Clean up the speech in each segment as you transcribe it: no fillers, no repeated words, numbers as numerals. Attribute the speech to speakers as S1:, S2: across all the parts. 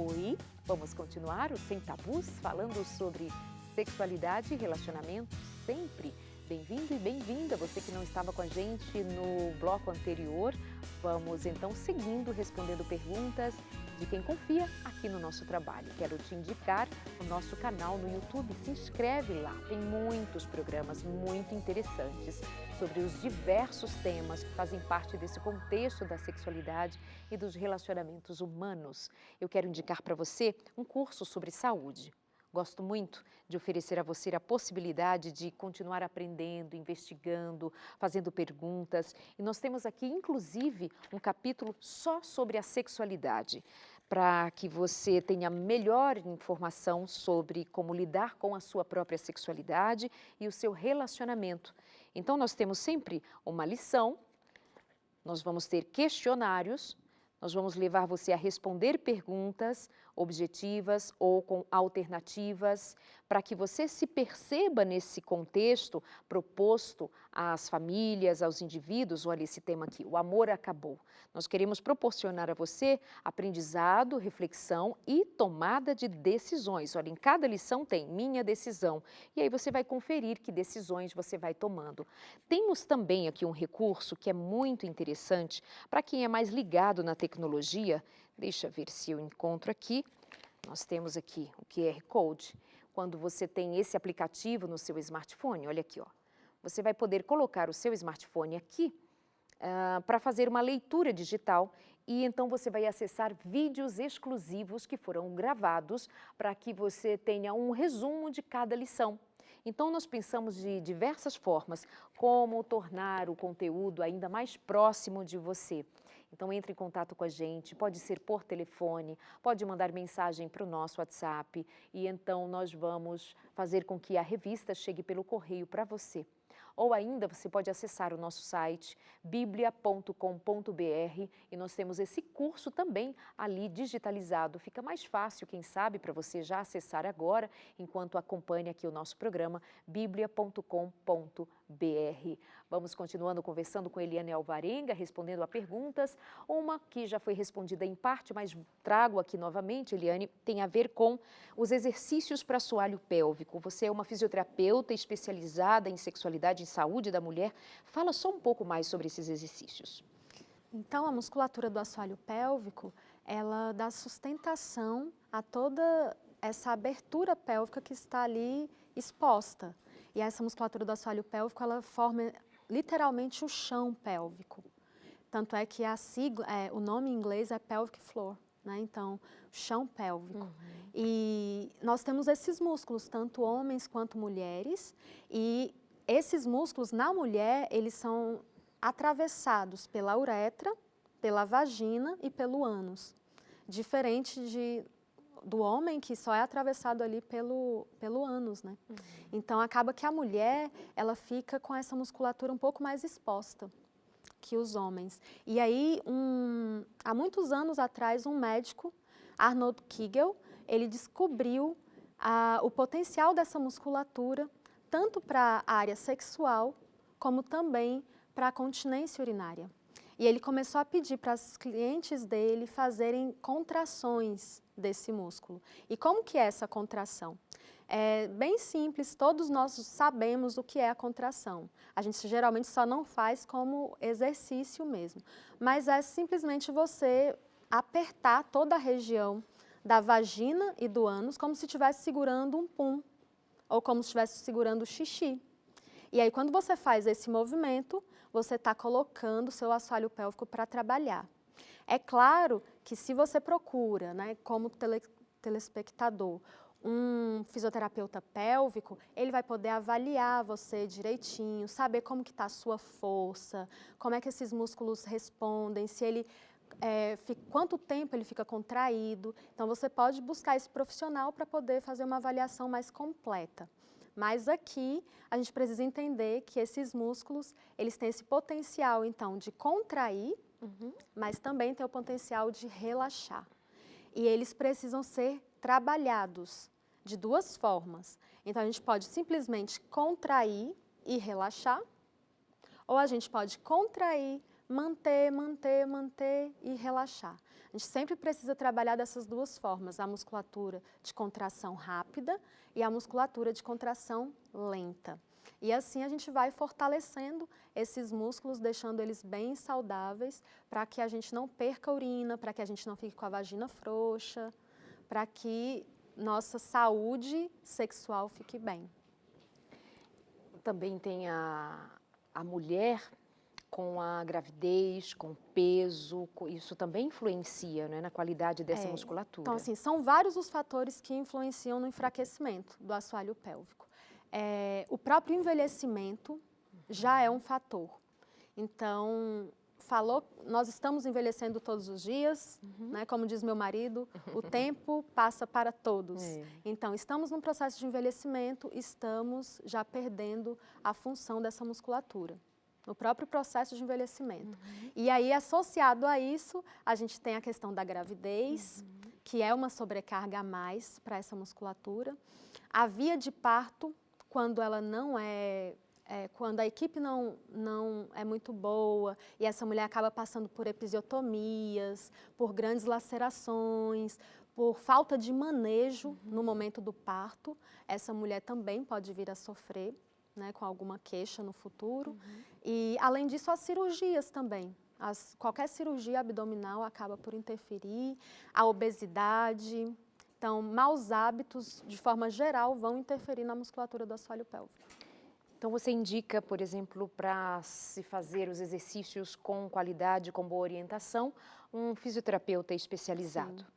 S1: Oi, vamos continuar o Sem Tabus, falando sobre sexualidade e relacionamento sempre. Bem-vindo e bem-vinda, você que não estava com a gente no bloco anterior. Vamos então seguindo, respondendo perguntas de quem confia aqui no nosso trabalho. Quero te indicar o nosso canal no YouTube, se inscreve lá, tem muitos programas muito interessantes sobre os diversos temas que fazem parte desse contexto da sexualidade e dos relacionamentos humanos. Eu quero indicar para você um curso sobre saúde. Gosto muito de oferecer a você a possibilidade de continuar aprendendo, investigando, fazendo perguntas. E nós temos aqui, inclusive, um capítulo só sobre a sexualidade, para que você tenha melhor informação sobre como lidar com a sua própria sexualidade e o seu relacionamento. Então, nós temos sempre uma lição, nós vamos ter questionários, nós vamos levar você a responder perguntas objetivas ou com alternativas, para que você se perceba nesse contexto proposto às famílias, aos indivíduos. Olha esse tema aqui, o amor acabou. Nós queremos proporcionar a você aprendizado, reflexão e tomada de decisões. Olha, em cada lição tem minha decisão. E aí você vai conferir que decisões você vai tomando. Temos também aqui um recurso que é muito interessante para quem é mais ligado na tecnologia. Deixa eu ver se eu encontro aqui. Nós temos aqui o QR Code. Quando você tem esse aplicativo no seu smartphone, olha aqui, ó. Você vai poder colocar o seu smartphone aqui para fazer uma leitura digital e então você vai acessar vídeos exclusivos que foram gravados para que você tenha um resumo de cada lição. Então, nós pensamos de diversas formas como tornar o conteúdo ainda mais próximo de você. Então, entre em contato com a gente, pode ser por telefone, pode mandar mensagem para o nosso WhatsApp e então nós vamos fazer com que a revista chegue pelo correio para você. Ou ainda você pode acessar o nosso site biblia.com.br e nós temos esse curso também ali digitalizado. Fica mais fácil, quem sabe, para você já acessar agora, enquanto acompanha aqui o nosso programa, biblia.com.br. Vamos continuando conversando com Eliane Alvarenga, respondendo a perguntas. Uma que já foi respondida em parte, mas trago aqui novamente, Eliane, tem a ver com os exercícios para assoalho pélvico. Você é uma fisioterapeuta especializada em sexualidade e saúde da mulher. Fala só um pouco mais sobre esses exercícios.
S2: Então, a musculatura do assoalho pélvico, ela dá sustentação a toda essa abertura pélvica que está ali exposta. E essa musculatura do assoalho pélvico, ela forma literalmente o chão pélvico. Tanto é que a sigla, o nome em inglês é pelvic floor, né? Então, chão pélvico. E nós temos esses músculos, tanto homens quanto mulheres, e esses músculos na mulher, eles são atravessados pela uretra, pela vagina e pelo ânus. Diferente do homem, que só é atravessado ali pelo ânus, né? Então, acaba que a mulher, ela fica com essa musculatura um pouco mais exposta que os homens. E aí, há muitos anos atrás, um médico, Arnold Kegel, ele descobriu o potencial dessa musculatura, tanto para a área sexual, como também para a continência urinária. E ele começou a pedir para os clientes dele fazerem contrações desse músculo. E como que é essa contração? É bem simples, todos nós sabemos o que é a contração. A gente geralmente só não faz como exercício mesmo. Mas é simplesmente você apertar toda a região da vagina e do ânus como se estivesse segurando um pum, ou como se estivesse segurando o xixi. E aí, quando você faz esse movimento, você está colocando o seu assoalho pélvico para trabalhar. É claro que se você procura, né, como telespectador, um fisioterapeuta pélvico, ele vai poder avaliar você direitinho, saber como que está a sua força, como é que esses músculos respondem, se ele quanto tempo ele fica contraído. Então, você pode buscar esse profissional para poder fazer uma avaliação mais completa. Mas aqui, a gente precisa entender que esses músculos, eles têm esse potencial, então, de contrair, mas também tem o potencial de relaxar. E eles precisam ser trabalhados de duas formas. Então, a gente pode simplesmente contrair e relaxar, ou a gente pode contrair, manter e relaxar. A gente sempre precisa trabalhar dessas duas formas, a musculatura de contração rápida e a musculatura de contração lenta. E assim a gente vai fortalecendo esses músculos, deixando eles bem saudáveis, para que a gente não perca a urina, para que a gente não fique com a vagina frouxa, para que nossa saúde sexual fique bem.
S1: Também tem a mulher com a gravidez, com peso, isso também influencia, né, na qualidade dessa musculatura.
S2: Então, assim, são vários os fatores que influenciam no enfraquecimento do assoalho pélvico. O próprio envelhecimento já é um fator. Então, nós estamos envelhecendo todos os dias, né? Como diz meu marido, o tempo passa para todos. Então, estamos num processo de envelhecimento, estamos já perdendo a função dessa musculatura, no próprio processo de envelhecimento. E aí, associado a isso, a gente tem a questão da gravidez, que é uma sobrecarga a mais para essa musculatura. A via de parto, quando ela não quando a equipe não é muito boa e essa mulher acaba passando por episiotomias, por grandes lacerações, por falta de manejo no momento do parto, essa mulher também pode vir a sofrer, né, com alguma queixa no futuro. E, além disso, as cirurgias também. Qualquer cirurgia abdominal acaba por interferir, a obesidade. Então, maus hábitos, de forma geral, vão interferir na musculatura do assoalho pélvico.
S1: Então, você indica, por exemplo, para se fazer os exercícios com qualidade, com boa orientação, um fisioterapeuta especializado. Sim.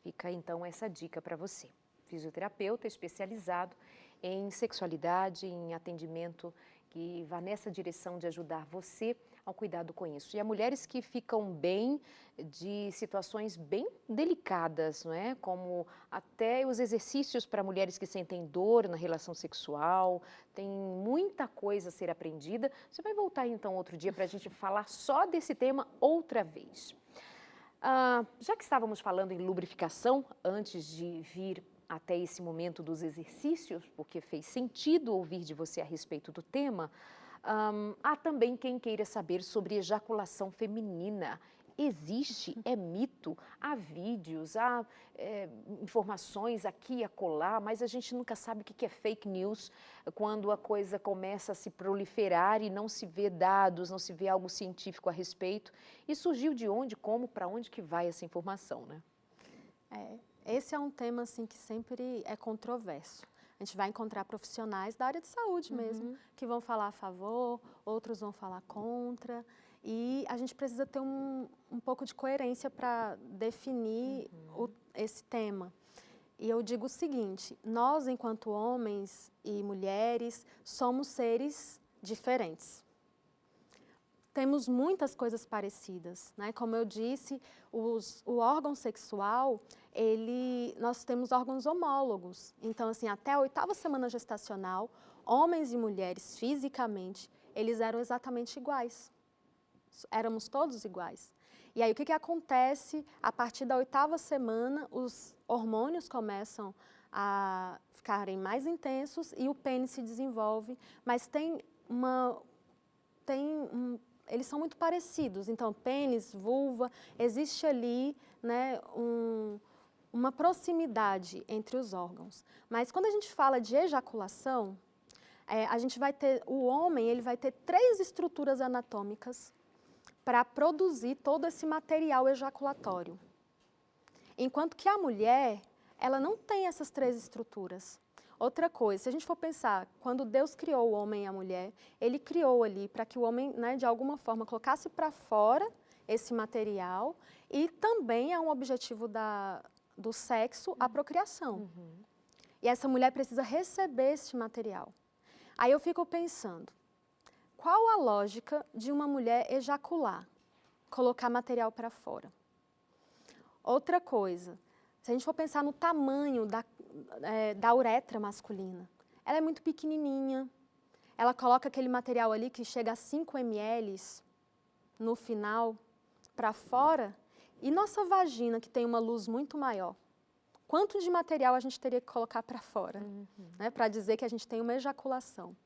S1: Fica, então, essa dica para você. Fisioterapeuta especializado em sexualidade, em atendimento que vá nessa direção de ajudar você ao cuidado com isso. E há mulheres que ficam bem de situações bem delicadas, não é? Como até os exercícios para mulheres que sentem dor na relação sexual, tem muita coisa a ser aprendida. Você vai voltar então outro dia para a gente falar só desse tema outra vez. Já que estávamos falando em lubrificação, antes de vir até esse momento dos exercícios, porque fez sentido ouvir de você a respeito do tema, há também quem queira saber sobre ejaculação feminina. Existe? É mito? Há vídeos, há informações aqui e acolá, mas a gente nunca sabe o que é fake news quando a coisa começa a se proliferar e não se vê dados, não se vê algo científico a respeito. E surgiu de onde, como, para onde que vai essa informação, né?
S2: Esse é um tema assim, que sempre é controverso. A gente vai encontrar profissionais da área de saúde mesmo, que vão falar a favor, outros vão falar contra. E a gente precisa ter um pouco de coerência para definir esse tema. E eu digo o seguinte, nós, enquanto homens e mulheres, somos seres diferentes. Temos muitas coisas parecidas, né? Como eu disse, o órgão sexual, nós temos órgãos homólogos. Então, assim, até a 8ª semana gestacional, homens e mulheres, fisicamente, eles eram exatamente iguais. Éramos todos iguais. E aí, o que acontece? A partir da 8ª semana, os hormônios começam a ficarem mais intensos e o pênis se desenvolve, mas eles são muito parecidos, então pênis, vulva, existe ali, né, uma proximidade entre os órgãos. Mas quando a gente fala de ejaculação, a gente vai ter, o homem ele vai ter 3 estruturas anatômicas para produzir todo esse material ejaculatório. Enquanto que a mulher, ela não tem essas 3 estruturas. Outra coisa, se a gente for pensar, quando Deus criou o homem e a mulher, Ele criou ali para que o homem, né, de alguma forma, colocasse para fora esse material e também é um objetivo do sexo, a procriação. E essa mulher precisa receber esse material. Aí eu fico pensando, qual a lógica de uma mulher ejacular, colocar material para fora? Outra coisa, se a gente for pensar no tamanho da uretra masculina, ela é muito pequenininha, ela coloca aquele material ali que chega a 5 ml no final, para fora, e nossa vagina, que tem uma luz muito maior, quanto de material a gente teria que colocar para fora, né, para dizer que a gente tem uma ejaculação?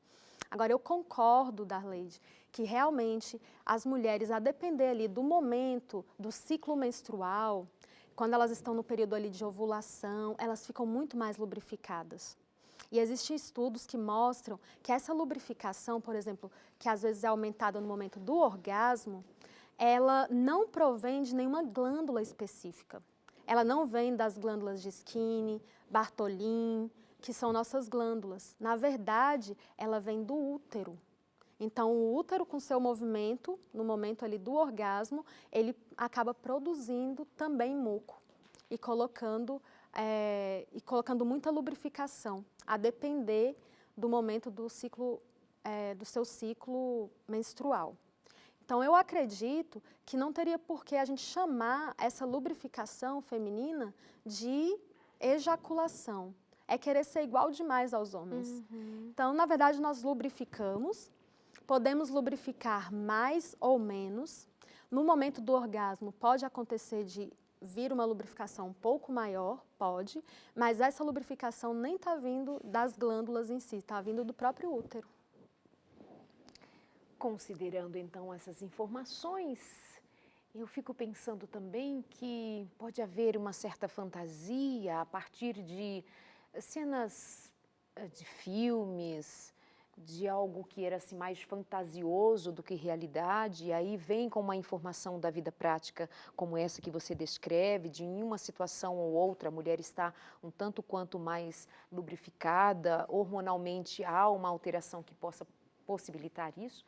S2: Agora, eu concordo, Darleide, que realmente as mulheres, a depender ali do momento, do ciclo menstrual, quando elas estão no período ali de ovulação, elas ficam muito mais lubrificadas. E existem estudos que mostram que essa lubrificação, por exemplo, que às vezes é aumentada no momento do orgasmo, ela não provém de nenhuma glândula específica. Ela não vem das glândulas de Skinner, Bartholin, que são nossas glândulas. Na verdade, ela vem do útero. Então, o útero, com seu movimento, no momento ali do orgasmo, ele acaba produzindo também muco e colocando muita lubrificação, a depender do momento do ciclo, do seu ciclo menstrual. Então, eu acredito que não teria por que a gente chamar essa lubrificação feminina de ejaculação. É querer ser igual demais aos homens. Então, na verdade, nós lubrificamos, podemos lubrificar mais ou menos. No momento do orgasmo, pode acontecer de vir uma lubrificação um pouco maior, pode, mas essa lubrificação nem está vindo das glândulas em si, está vindo do próprio útero.
S1: Considerando então essas informações, eu fico pensando também que pode haver uma certa fantasia a partir de cenas de filmes, de algo que era assim, mais fantasioso do que realidade, e aí vem com uma informação da vida prática como essa que você descreve, de em uma situação ou outra a mulher está um tanto quanto mais lubrificada, hormonalmente há uma alteração que possa possibilitar isso,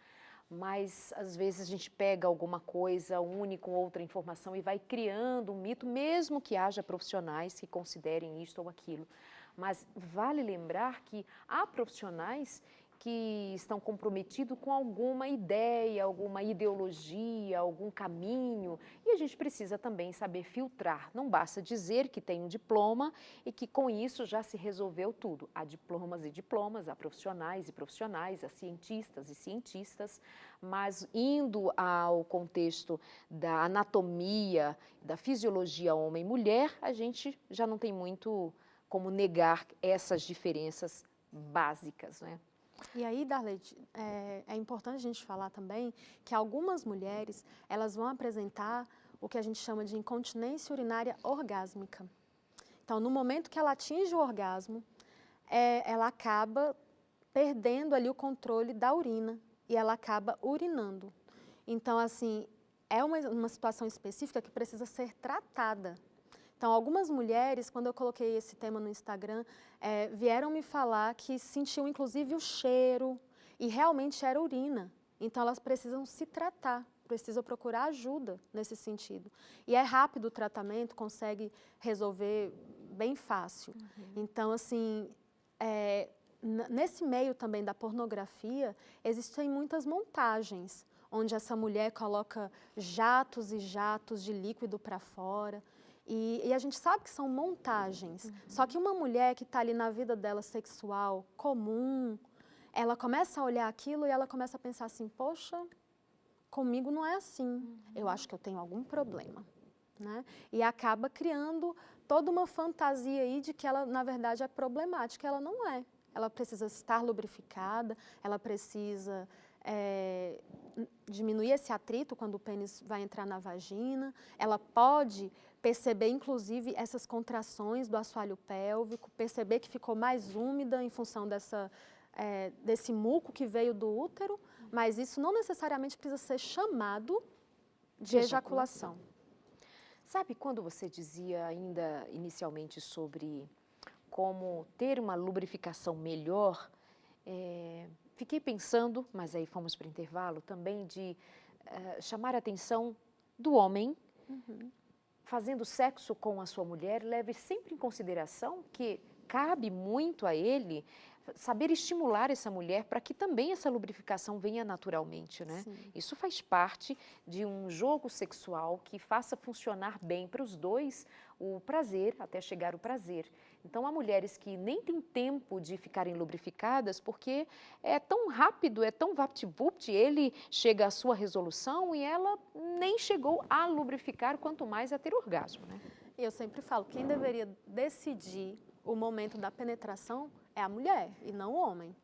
S1: mas às vezes a gente pega alguma coisa, une com outra informação e vai criando um mito, mesmo que haja profissionais que considerem isto ou aquilo. Mas vale lembrar que há profissionais que estão comprometidos com alguma ideia, alguma ideologia, algum caminho, e a gente precisa também saber filtrar. Não basta dizer que tem um diploma e que com isso já se resolveu tudo. Há diplomas e diplomas, há profissionais e profissionais, há cientistas e cientistas, mas indo ao contexto da anatomia, da fisiologia homem e mulher, a gente já não tem muito como negar essas diferenças básicas, né?
S2: E aí, Darleide, é importante a gente falar também que algumas mulheres, elas vão apresentar o que a gente chama de incontinência urinária orgásmica. Então, no momento que ela atinge o orgasmo, ela acaba perdendo ali o controle da urina e ela acaba urinando. Então, assim, é uma situação específica que precisa ser tratada. Então, algumas mulheres, quando eu coloquei esse tema no Instagram, vieram me falar que sentiu inclusive o cheiro e realmente era urina. Então, elas precisam se tratar, precisam procurar ajuda nesse sentido. E é rápido o tratamento, consegue resolver bem fácil. Então, assim, nesse meio também da pornografia, existem muitas montagens, onde essa mulher coloca jatos e jatos de líquido para fora. E a gente sabe que são montagens, só que uma mulher que está ali na vida dela sexual comum, ela começa a olhar aquilo e ela começa a pensar assim, poxa, comigo não é assim, eu acho que eu tenho algum problema, né? E acaba criando toda uma fantasia aí de que ela, na verdade, é problemática, ela não é. Ela precisa estar lubrificada, ela precisa diminuir esse atrito quando o pênis vai entrar na vagina, ela pode perceber, inclusive, essas contrações do assoalho pélvico, perceber que ficou mais úmida em função desse muco que veio do útero, mas isso não necessariamente precisa ser chamado de ejaculação.
S1: Sabe quando você dizia ainda inicialmente sobre como ter uma lubrificação melhor, fiquei pensando, mas aí fomos para o intervalo, também de chamar a atenção do homem, fazendo sexo com a sua mulher, leve sempre em consideração que cabe muito a ele saber estimular essa mulher para que também essa lubrificação venha naturalmente, né?
S2: Sim.
S1: Isso faz parte de um jogo sexual que faça funcionar bem para os dois o prazer, até chegar o prazer. Então, há mulheres que nem têm tempo de ficarem lubrificadas porque é tão rápido, é tão vapt-vupt, ele chega à sua resolução e ela nem chegou a lubrificar, quanto mais a ter orgasmo, né?
S2: E eu sempre falo, quem deveria decidir o momento da penetração é a mulher e não o homem.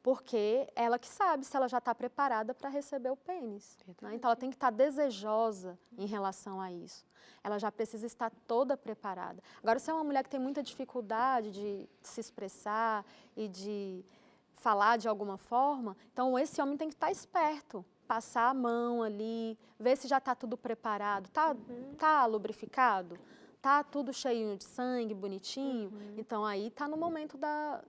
S2: porque ela que sabe se ela já está preparada para receber o pênis, né? Então, ela tem que estar desejosa em relação a isso. Ela já precisa estar toda preparada. Agora, se é uma mulher que tem muita dificuldade de se expressar e de falar de alguma forma, então esse homem tem que estar esperto, passar a mão ali, ver se já está tudo preparado, tá lubrificado, tá tudo cheio de sangue, bonitinho. Então aí está no momento da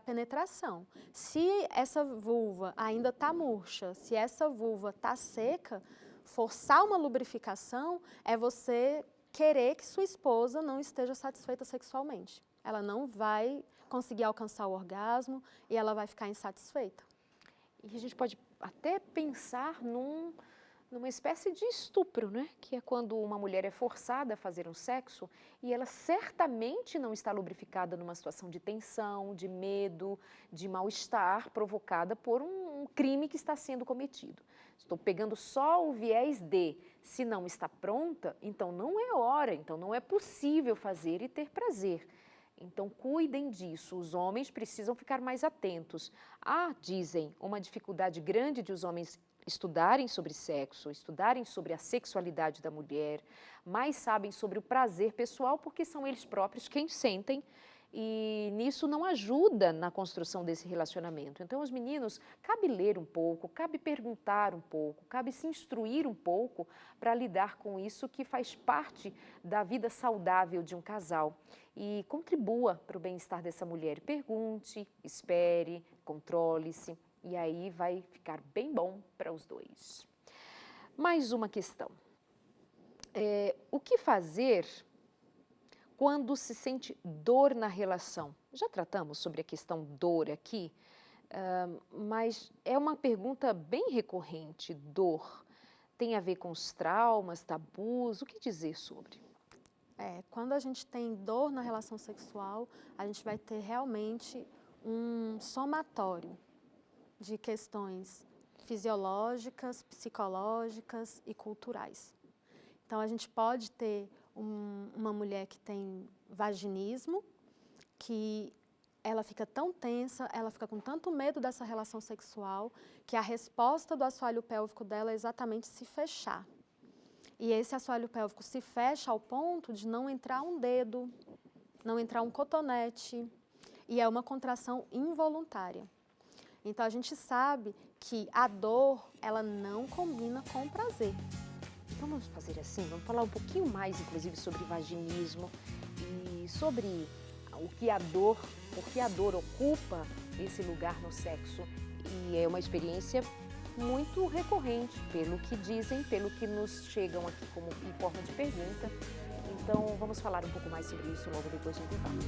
S2: penetração. Se essa vulva ainda está murcha, se essa vulva está seca, forçar uma lubrificação é você querer que sua esposa não esteja satisfeita sexualmente. Ela não vai conseguir alcançar o orgasmo e ela vai ficar insatisfeita.
S1: E a gente pode até pensar numa espécie de estupro, né? Que é quando uma mulher é forçada a fazer um sexo e ela certamente não está lubrificada numa situação de tensão, de medo, de mal-estar provocada por um crime que está sendo cometido. Estou pegando só o viés de, se não está pronta, então não é hora, então não é possível fazer e ter prazer. Então, cuidem disso, os homens precisam ficar mais atentos. Dizem, uma dificuldade grande de os homens estudarem sobre sexo, estudarem sobre a sexualidade da mulher, mais sabem sobre o prazer pessoal, porque são eles próprios quem sentem, e nisso não ajuda na construção desse relacionamento. Então, os meninos, cabe ler um pouco, cabe perguntar um pouco, cabe se instruir um pouco para lidar com isso que faz parte da vida saudável de um casal. E contribua para o bem-estar dessa mulher. Pergunte, espere, controle-se, e aí vai ficar bem bom para os dois. Mais uma questão. O que fazer quando se sente dor na relação? Já tratamos sobre a questão dor aqui, mas é uma pergunta bem recorrente. Dor tem a ver com os traumas, tabus? O que dizer sobre?
S2: Quando a gente tem dor na relação sexual, a gente vai ter realmente um somatório de questões fisiológicas, psicológicas e culturais. Então, a gente pode ter uma mulher que tem vaginismo, que ela fica tão tensa, ela fica com tanto medo dessa relação sexual, que a resposta do assoalho pélvico dela é exatamente se fechar. E esse assoalho pélvico se fecha ao ponto de não entrar um dedo, não entrar um cotonete, e é uma contração involuntária. Então, a gente sabe que a dor, ela não combina com o prazer.
S1: Vamos fazer assim, vamos falar um pouquinho mais, inclusive, sobre vaginismo e sobre porque a dor ocupa esse lugar no sexo. E é uma experiência muito recorrente, pelo que dizem, pelo que nos chegam aqui como em forma de pergunta. Então, vamos falar um pouco mais sobre isso logo depois do intervalo.